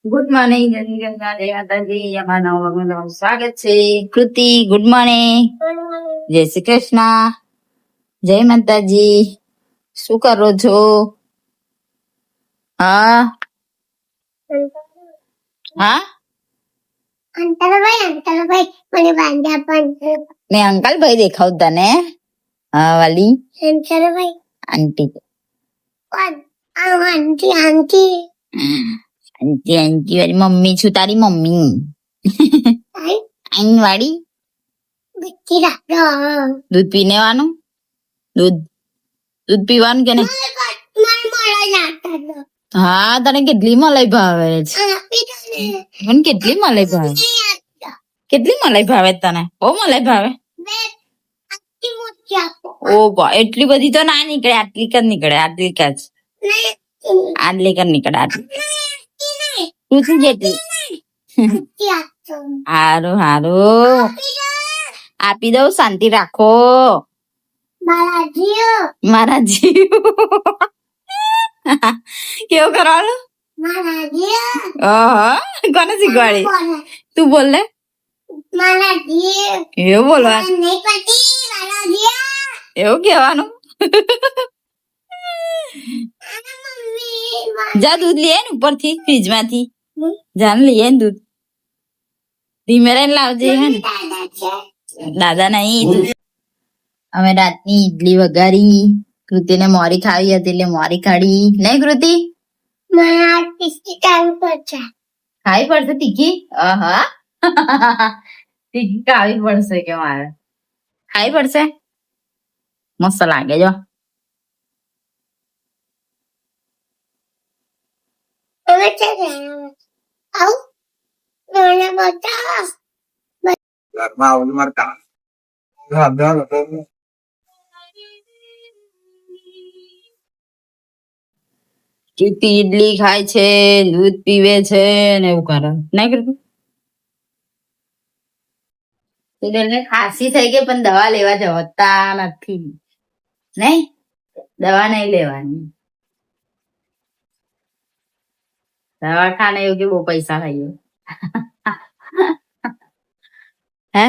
Good morning જય માતાજી. અમારા નવા ભાગમાં સ્વાગત છે. કૃતિ ગુડ મોર્નિંગ. જય શ્રી કૃષ્ણ. જય માતાજી. શું કરો છો? હા હા મેં અંકલભાઈ દેખાવ તને. હા વાલી આંટી આંટી આંટી વાળી મમ્મી છું, તારી મમ્મી. આઈ વાળી દૂધ પીનેવાનું. દૂધ પીવાનું કે નહીં? હા તને કેટલી મલાઈ ભાવે છે? મને કેટલી મલાઈ ભાવે? કેટલી મલાઈ ભાવે તને? બહુ મલાઈ ભાવે. ઓ બા એટલી બધી તો ના નીકળે, આટલી જ નીકળે, આટલી જ આટલી જ નીકળે, આટલી તું જેટલી. હારું હારું આપી દઉં, શાંતિ રાખો મારા જીવ. કેવું કરવાનું? કોને શીખવાડી? તું બોલ ને. એવું બોલવા, એવું કેવાનું. જા દૂધ લઈએ ને ઉપરથી ફ્રીજ માંથી. જા ને લઈએ ને દૂધ. ધીમે રહીને લાવજે. હે ને દાદા નહીં. અમે રાતની ઈડલી વઘારી. કૃતિને મોરી ખાવી હતી એટલે મોરી કાઢી. નહીં કૃતિ? ખાવી પડશે તીખી. તીખી ખાવી પડશે કે મારે ખાવી પડશે. મસ્ત લાગે જો. ઈડલી ખાય છે, દૂધ પીવે છે ને એવું કરે. નહીં કરતું? ખાંસી થઈ ગઈ પણ દવા લેવા જવતા નથી. નહીં દવા નહીં લેવાની. દવાખાને એવું કે બહુ પૈસા થઈ ગયો. હે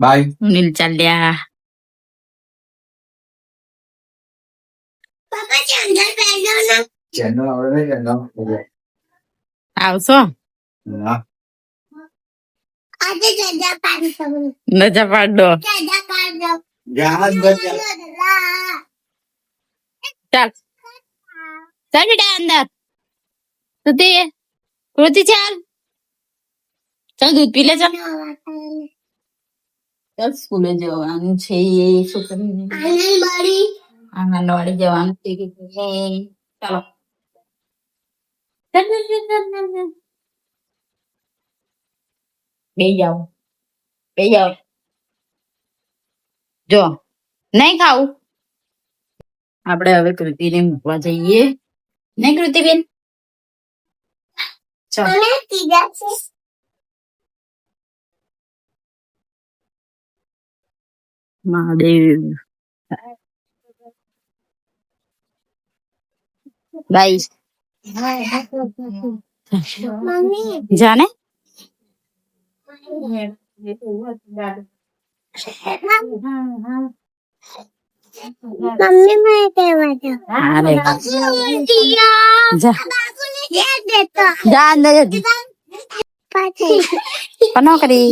બાય નીલ ચાલ્યા. આવશો? નજા પાડ દો. ચાલ ચાલ બેટા અંદર. કૃતિ ચાલ ચાલ દૂધ પી લે. ચાલ ચાલ સ્કૂલે જવાનું છે. આંગણવાડી જવાનું છે. ચાલો બે જાઓ બે જાઓ. જો નહીં ખાવું. આપણે હવે કૃતિને મૂકવા જઈએ. નહીં કૃતિબેન? મહાદેવ બાઈ જાને. જા અંદર પનો કરી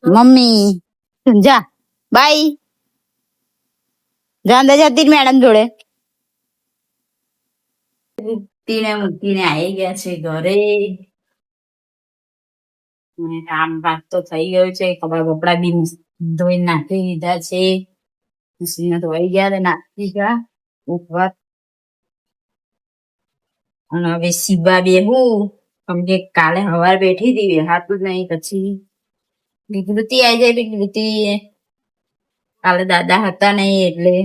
મમ્મી. જા બાય. જા અંદર જતી મેડમ જોડે. મૂકીને આવી ગયા છે ઘરે. કામ ભાગ તો થઈ ગયું છે. કપડા બપડા બી ધોઈ નાખી દીધા છે. મશીન ધોઈ ગયા નાખી ગયા ઉપર. અને હવે સીબા બેહું કેમ કે કાલે હવાર બેઠી હતી બેહાતું જ નહીં. પછી વિકૃતિ આવી જાય. વિકૃતિ કાલે દાદા હતા નહીં એટલે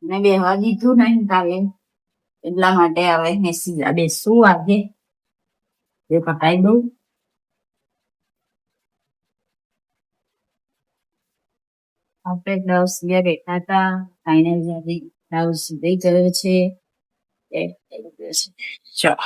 મેં બેહવા દીધું નહીં કાલે. એટલા માટે હવે મેં સીધા બેસું. આજે એ પટાઈ દઉં. આપણે 10 વાગ્યા બેઠા હતા. ફાઇનલ રાહુલ સુઈ ગયો છે. ચા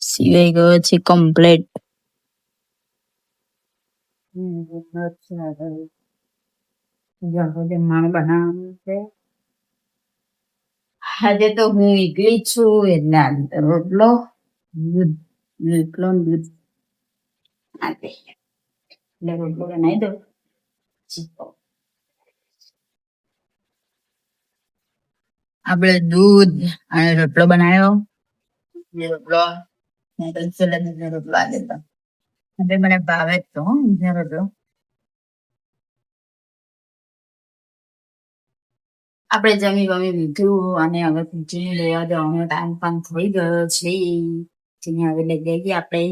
સિવાય ગયો છે કમ્પ્લેટ. જમવાનું બનાવવાનું છે. આજે તો હું એકલી છું એટલે આજે રોટલો રોટલો દૂધ આપે એટલે રોટલો બનાવી દઉં. આપણે દૂધ અને રોટલો બનાવ્યો. રોટલો રોટલો આજે તો હવે મને ભાવે જ તો રોટલો. આપણે જમી વમી લીધું અને હવે પૂછીને લેવા જવાનો ટાઈમ પણ થઈ ગયો છે. જેને હવે લઈ જઈએ આપણે.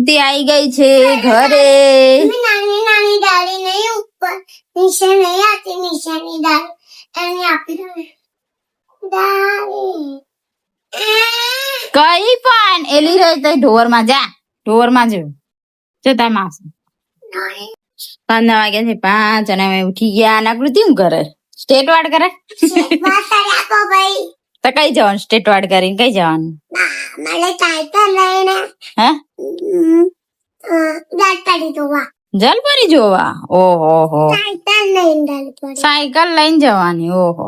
તે આવી ગઈ છે ઘરે. નાની નાની ડાળી નહીં ઉપર નીચે નહીં આતી નીચેની ડાળી એની આપી દો ડાળી કઈ પણ એલી રહી તો ઢોર માં જા. ઢોર માં જો તાર માસી 5 વાગ્યા છે 5 અને અમે ઉઠી ગયા. અને કૃતિ શું કરે? સ્ટેટ વાર્ડ કરે. આપો ભાઈ તો કઈ જવાનું? સ્ટેટ વાર્ડ કરીને કઈ જવાનું? મને ટાઈટલ લઈને હે દાંતડી જોવા જલપરી જોવા. ઓહો હો ટાઈટલ લઈને દાંતડી સાયકલ લઈને જવાની. ઓહો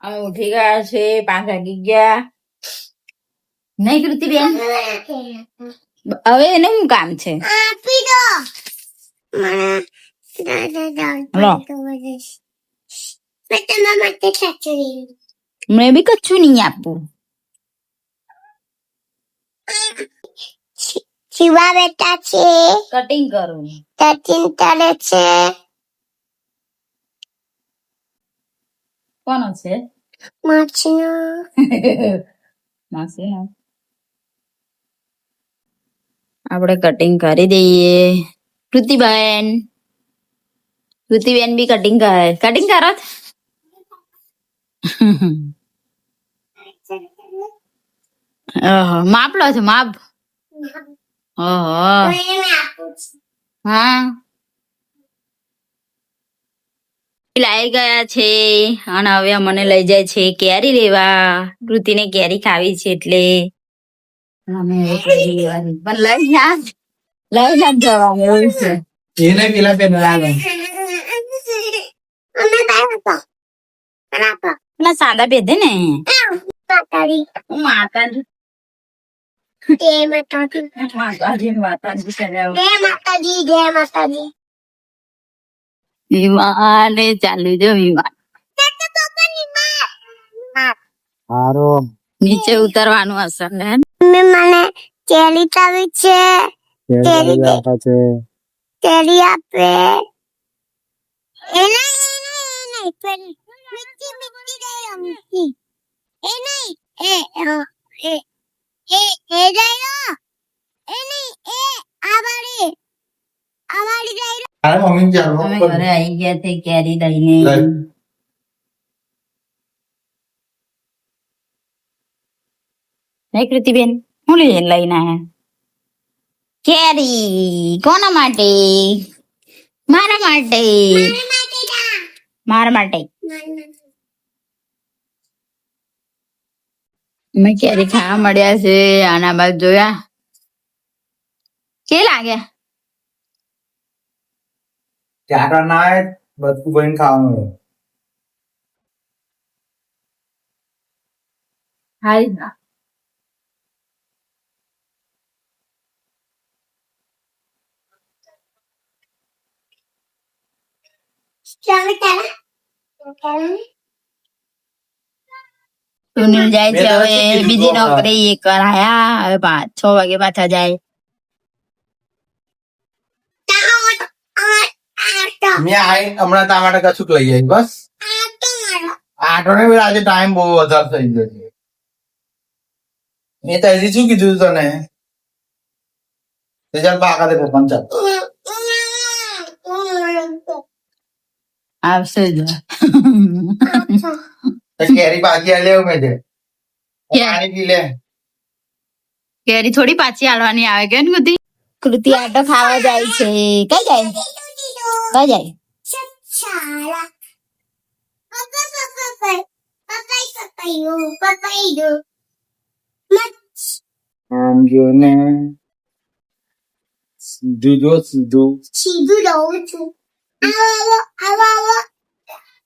અમે ઉઠી ગયા છે 5 વાગી ગયા. નહીં કૃતિ બેન હવે એને શું કામ છે? આપી દો મને લો. મેં તમારા માટે ખીચડી મેં બી કચ્છું નહીં આપવું. શિવા બેટા છે કટિંગ કરું. સચિન ચાલે છે કોનો છે? માછીનો માસી આપણે કટિંગ કરી દઈએ. કૃતિબેન બી કટિંગ કરે. કટિંગ કરો છો? ઓહો માપ લો છો? માપ ઓહો હા લાઈ ગયા છે. અને હવે મને લઈ જાય છે કેરી લેવા. કૃતિને કેરી ખાવી છે એટલે અમે હવે કેરી લેવાની. પણ લઈ ના જવાનું એવું છે. એને પેલા પેન લાગે અમે બાપા બાપા પેલા સાદા પહેરધે ને. માતાજી હું માતાજી જય માતાજી માતાજી કર્યા. જય માતાજી જય માતાજી વિમાન ચાલુ જો વિમાન. હારો નીચે ઉતરવાનું હશે ને. મને કેરી ચાવી છે કેરી આપે છે કેરી આપે એ નહીં મીઠી મીઠી દે મીઠી એ નહીં એ દયો એ નહીં એ આવાડી દયો અરે મમ્મી ચાલો અમે ઘરે આવી ગયા તે કેરી લઈને. નહીં કૃતિબેન હું લઈને આયા? કેરી કોના માટે? મારા માટે. મારા માટે અમે કેરી ખાવા મળ્યા છે. આના બાદ જોયા કે લાગ્યા? ચાકર ના આવે બધું બહીને ખાવાનું હારી ના સુનિલ જાય છે હવે બીજી નોકરી કરાયા. હવે 5-6 વાગે પાછા જાય. મેં આઈ હમણાં તા માટે કશું લઈ આવી બસ આટો ને આજે ટાઈમ બહુ વધારે થઈ ગયો છે એ તો હજી શું કીધું તને તે ચાલ પાકા દે પપ્પાને ચાલ આવશે જ તો કેરી પાકી આ લેવું મેં તે પાણી પી લે કેરી થોડી પાછી હાલવાની આવે કે કૃતિ કૃતિ આટો ખાવા જાય છે કઈ જાય કઈ જાય શાળા પકડો આમ જો ને સીધું જો સીધું સીધું રહું છું આવો આવો આવો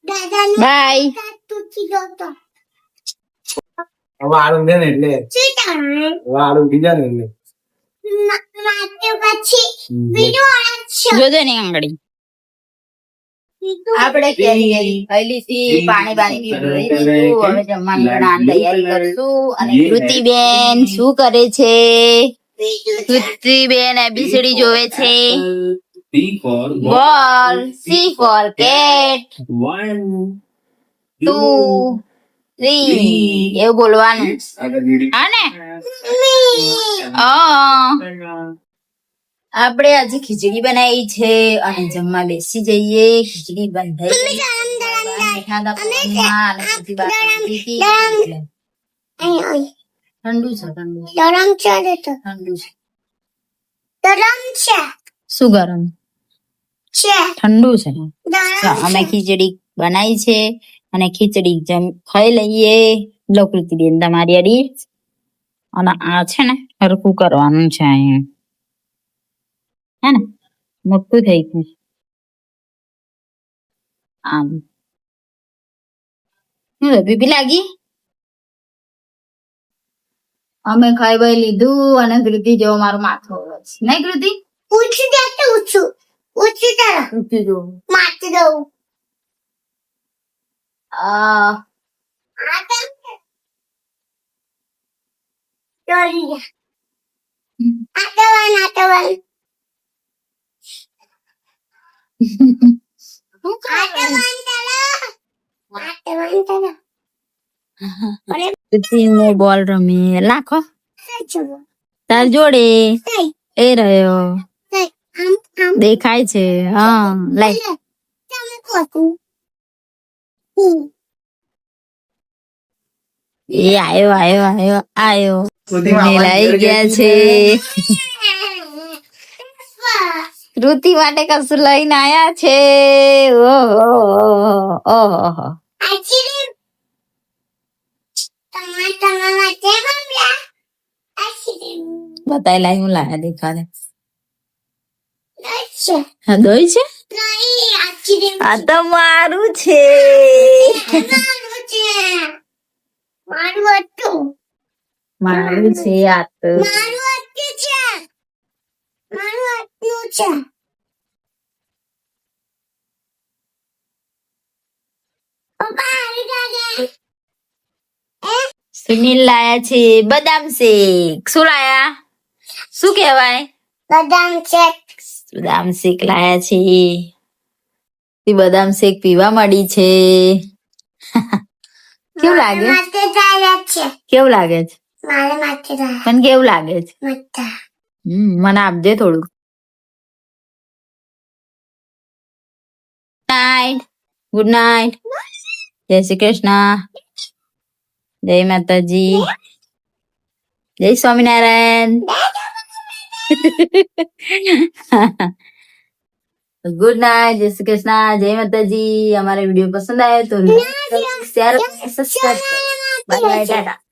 દાદાનું બાય તૂટી ગયો તો વાળ ઊંઘે ને એટલે શું થાય વાળ ઊંઘી જાય ને એટલે માથે પછી બીજું છે જોજે ની આંગળી આપણે કેરી ખાઈ લીધી પાણી બાણી પી લીધું હવે જમવાનું બનાવવાની તૈયારી કરશું અને કૃતિબેન શું કરે છે કૃતિબેન એબીસીડી જોવે છે B for બોલ સી ફોર કેટ 1, 2 3 એવું બોલવાનું હા ને આપણે આજે ખીચડી બનાવી છે અને જમવા બેસી જઈએ ખીચડી બંધાઈ ઠંડુ છે ઠંડુ ગરમ છે તો ઠંડુ છે ગરમ છે શું ગરમ છે ઠંડુ છે ગરમ તો અમે ખીચડી બનાવી છે અને ખીચડી ખાઈ લઈએ લોકૃતિ બેન તમારી અડી અને આ છે ને હરખું કરવાનું છે અહીંયા હે ને મોટું થઈ ગયું આમ શું બીબી લાગી અમે ખાઈ બાઈ લીધું અને કૃતિ જેવો મારું માથું ઓળે છે નહીં કૃતિ ઊંચું જાતે ઊંચું તારા કૃતિ જો માથે દઉં આ આ કેમ છે ચોરી જા આટવાન આટવાન કૃતિ હું બોલ રમી લાખો ચલો તાર જોડે કઈ એ રહ્યો કઈ આમ દેખાય છે હા લાઈ તમે કોતું એ આયો આયો આયો આયો કૃતિ મામા મેલાઈ ઘેર ગયા ગઈ છે કૃતિ માટે કશું લઈને આયા છે ઓહો ઓહો આચી તમારા માટે બમ્યા આચી બતાય લાઈ હું લાયા દેખાડે દચ્છ હા દોય છે નહીં આચી આ તો મારું છે મારું હતું મારું છે આ તો મારું હતું છે મારું હતું છે પપ્પા આવી ગયા સુનિલ લાયા છે બદામ શેક શું લાયા શું કહેવાય બદામ શેક બદામ શેક લાયા છે તે બદામ શેક પીવા મળી છે કેવું લાગે માથે જાય છે કેવું લાગે છે મારે માથે જાય પણ કેવું લાગે છે માથા મને આપજે થોડુંક નાઈટ ગુડ નાઈટ જય શ્રી કૃષ્ણ જય માતાજી જય સ્વામિનારાયણ ગુડ નાઇટ જય શ્રી કૃષ્ણ જય માતાજી हमारा वीडियो पसंद आए तो share subscribe bye bye Tata